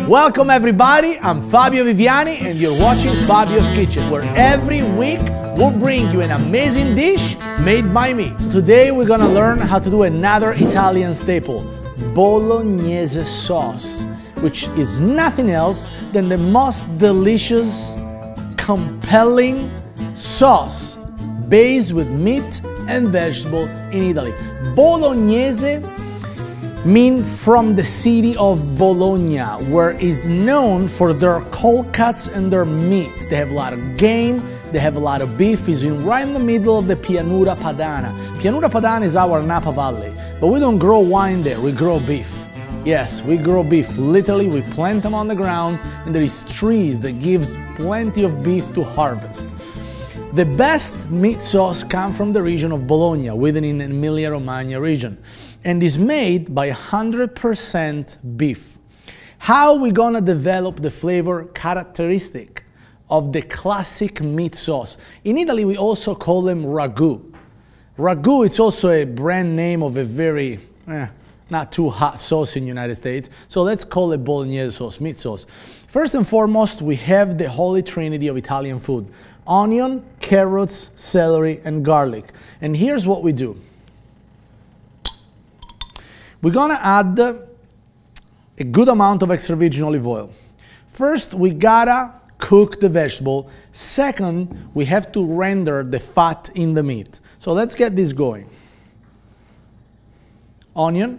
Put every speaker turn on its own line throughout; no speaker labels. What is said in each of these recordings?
Welcome everybody, I'm Fabio Viviani and you're watching Fabio's Kitchen, where every week we'll bring you an amazing dish made by me. Today we're gonna learn how to do another Italian staple, Bolognese sauce, which is nothing else than the most delicious, compelling sauce based with meat and vegetable in Italy. Bolognese means from the city of Bologna, where is known for their cold cuts and their meat. They have a lot of game, they have a lot of beef. It's right in the middle of the Pianura Padana. Pianura Padana is our Napa Valley, but we don't grow wine there, we grow beef. Yes, we grow beef. Literally, we plant them on the ground and there is trees that gives plenty of beef to harvest. The best meat sauce comes from the region of Bologna, within the Emilia-Romagna region, and is made by 100% beef. How are we gonna develop the flavor characteristic of the classic meat sauce? In Italy, we also call them ragu. Ragu, it's also a brand name of a very, not too hot sauce in the United States. So let's call it Bolognese sauce, meat sauce. First and foremost, we have the holy trinity of Italian food: onion, carrots, celery, and garlic. And here's what we do. We're gonna add a good amount of extra virgin olive oil. First, we gotta cook the vegetable. Second, we have to render the fat in the meat. So let's get this going. Onion,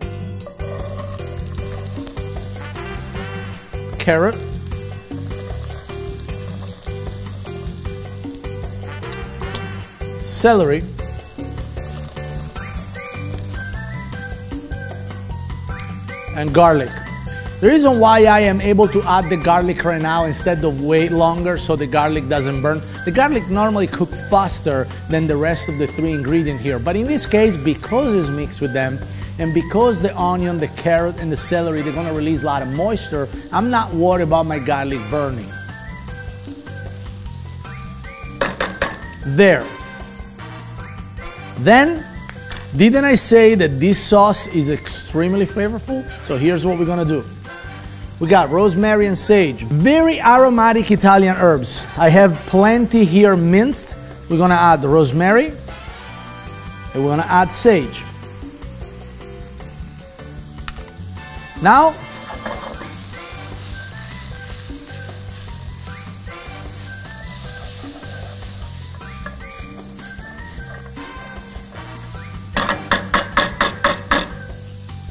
carrot, celery, and garlic. The reason why I am able to add the garlic right now instead of wait longer so the garlic doesn't burn, the garlic normally cooks faster than the rest of the three ingredients here. But in this case, because it's mixed with them, and because the onion, the carrot, and the celery, they're gonna release a lot of moisture, I'm not worried about my garlic burning. There. Then, didn't I say that this sauce is extremely flavorful? So here's what we're gonna do. We got rosemary and sage, very aromatic Italian herbs. I have plenty here minced. We're gonna add the rosemary, and we're gonna add sage. Now,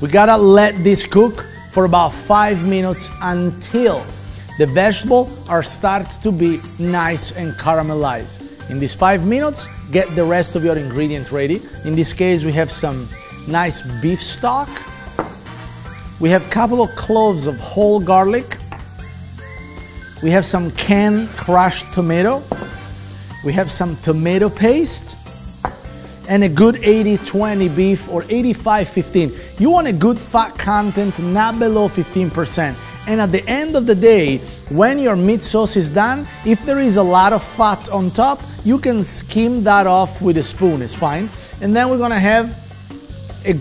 we gotta let this cook for about 5 minutes until the vegetables are start to be nice and caramelized. In these 5 minutes, get the rest of your ingredients ready. In this case, we have some nice beef stock. We have a couple of cloves of whole garlic. We have some canned crushed tomato. We have some tomato paste. And a good 80-20 beef or 85-15. You want a good fat content, not below 15%. And at the end of the day, when your meat sauce is done, if there is a lot of fat on top, you can skim that off with a spoon, it's fine. And then we're gonna have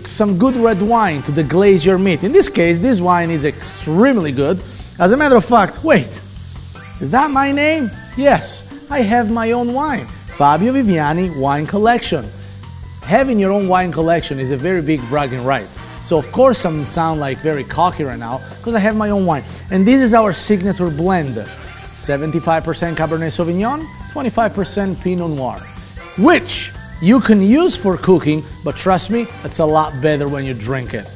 some good red wine to deglaze your meat. In this case, this wine is extremely good. As a matter of fact, wait, is that my name? Yes, I have my own wine. Fabio Viviani Wine Collection. Having your own wine collection is a very big bragging rights. So of course I'm sound like very cocky right now because I have my own wine. And this is our signature blend. 75% Cabernet Sauvignon, 25% Pinot Noir, which you can use for cooking, but trust me, it's a lot better when you drink it.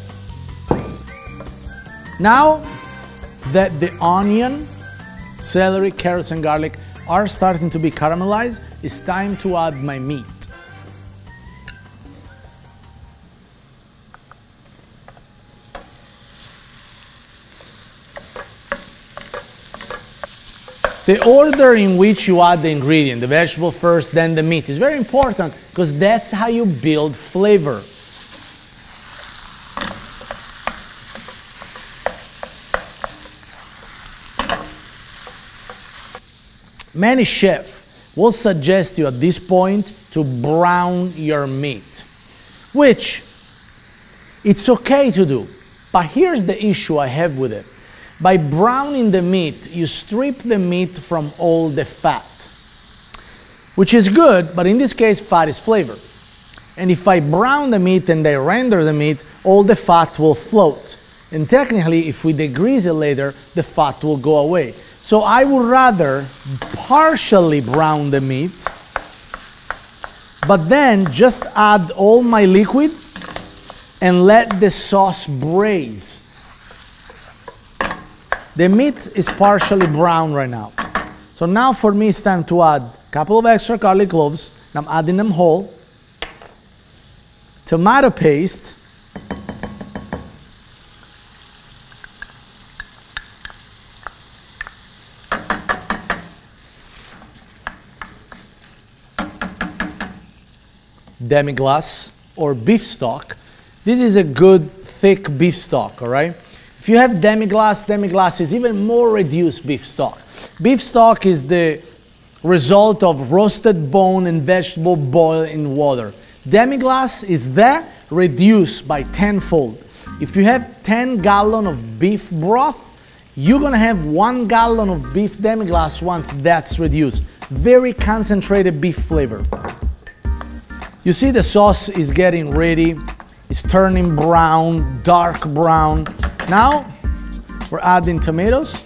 Now that the onion, celery, carrots, and garlic are starting to be caramelized, it's time to add my meat. The order in which you add the ingredient, the vegetable first, then the meat, is very important because that's how you build flavor. Many chefs will suggest you at this point to brown your meat, which it's okay to do. But here's the issue I have with it. By browning the meat, you strip the meat from all the fat, which is good, but in this case, fat is flavor. And if I brown the meat and I render the meat, all the fat will float. And technically, if we degrease it later, the fat will go away. So I would rather partially brown the meat, but then just add all my liquid and let the sauce braise. The meat is partially brown right now. So now for me it's time to add a couple of extra garlic cloves. I'm adding them whole. Tomato paste. Demi-glace or beef stock. This is a good thick beef stock, all right? If you have demi-glace, demi-glace is even more reduced beef stock. Beef stock is the result of roasted bone and vegetable boiled in water. Demi-glace is that reduced by tenfold. If you have 10 gallons of beef broth, you're gonna have 1 gallon of beef demi-glace once that's reduced. Very concentrated beef flavor. You see the sauce is getting ready. It's turning brown, dark brown. Now, we're adding tomatoes.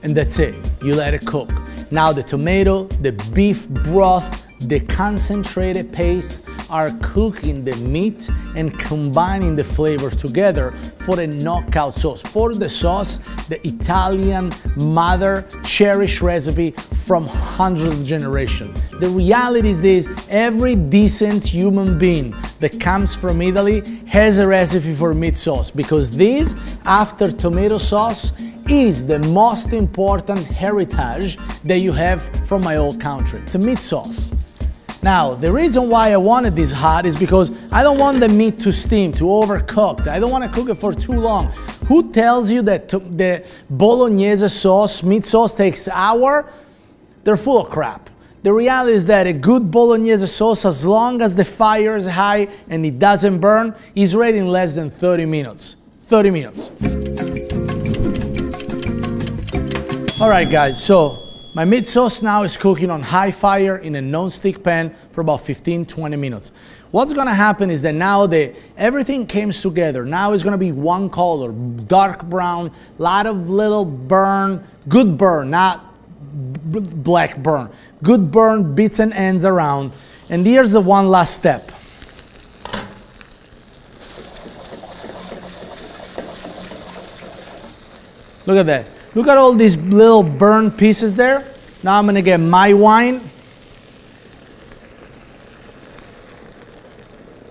And that's it. You let it cook. Now the tomato, the beef broth, the concentrated paste are cooking the meat and combining the flavors together for a knockout sauce. For the sauce, the Italian mother cherished recipe from hundreds of generations. The reality is this: every decent human being that comes from Italy has a recipe for meat sauce, because this, after tomato sauce, is the most important heritage that you have from my old country. It's a meat sauce. Now, the reason why I wanted this hot is because I don't want the meat to steam, to overcook. I don't want to cook it for too long. Who tells you that the Bolognese sauce, meat sauce, takes an hour? They're full of crap. The reality is that a good Bolognese sauce, as long as the fire is high and it doesn't burn, is ready in less than 30 minutes. 30 minutes. All right, guys, so my meat sauce now is cooking on high fire in a non-stick pan for about 15-20 minutes. What's gonna happen is that now everything comes together. Now it's gonna be one color, dark brown, lot of little burn, good burn, not black burn. Good burn, bits and ends around. And here's the one last step. Look at that. Look at all these little burnt pieces there. Now I'm gonna get my wine.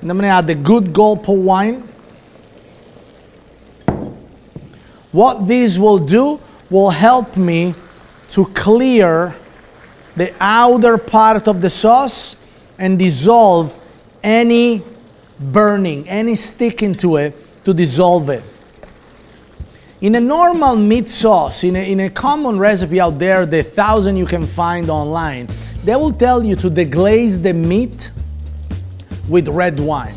And I'm gonna add the good gulp of wine. What this will do will help me to clear the outer part of the sauce and dissolve any burning, any sticking to it, to dissolve it. In a normal meat sauce, in a common recipe out there, the 1,000 you can find online, they will tell you to deglaze the meat with red wine.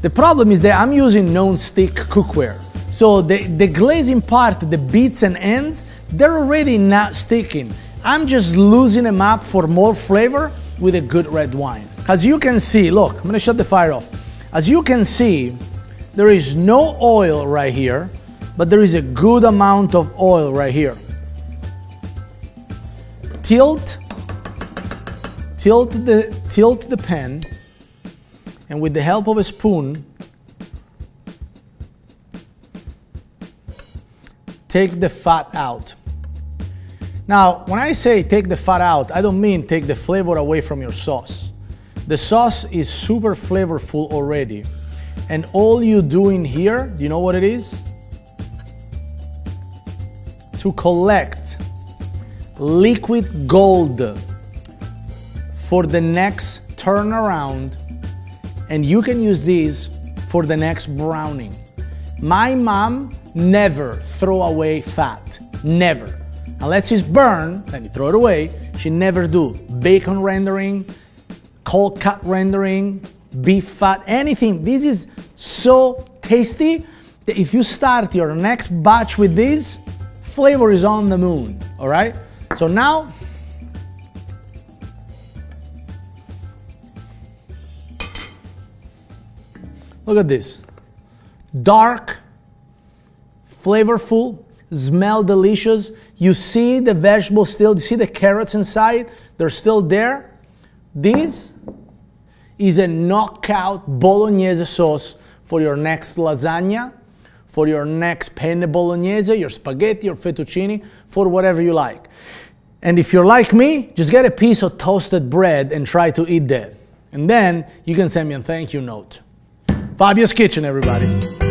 The problem is that I'm using non-stick cookware. So the glazing part, the bits and ends, they're already not sticking. I'm just losing them up for more flavor with a good red wine. As you can see, look, I'm gonna shut the fire off. As you can see, there is no oil right here, but there is a good amount of oil right here. Tilt the pan, and with the help of a spoon, take the fat out. Now, when I say take the fat out, I don't mean take the flavor away from your sauce. The sauce is super flavorful already. And all you do in here, do you know what it is? To collect liquid gold for the next turnaround, and you can use these for the next browning. My mom never throw away fat, never. Unless it's burned, then you throw it away. She never do. Bacon rendering, cold cut rendering, beef fat, anything. This is so tasty that if you start your next batch with this, flavor is on the moon, all right? So now, look at this. Dark, flavorful, smell delicious. You see the vegetables still, you see the carrots inside? They're still there. This is a knockout Bolognese sauce for your next lasagna, for your next penne bolognese, your spaghetti or fettuccine, for whatever you like. And if you're like me, just get a piece of toasted bread and try to eat that. And then you can send me a thank you note. Fabio's Kitchen, everybody.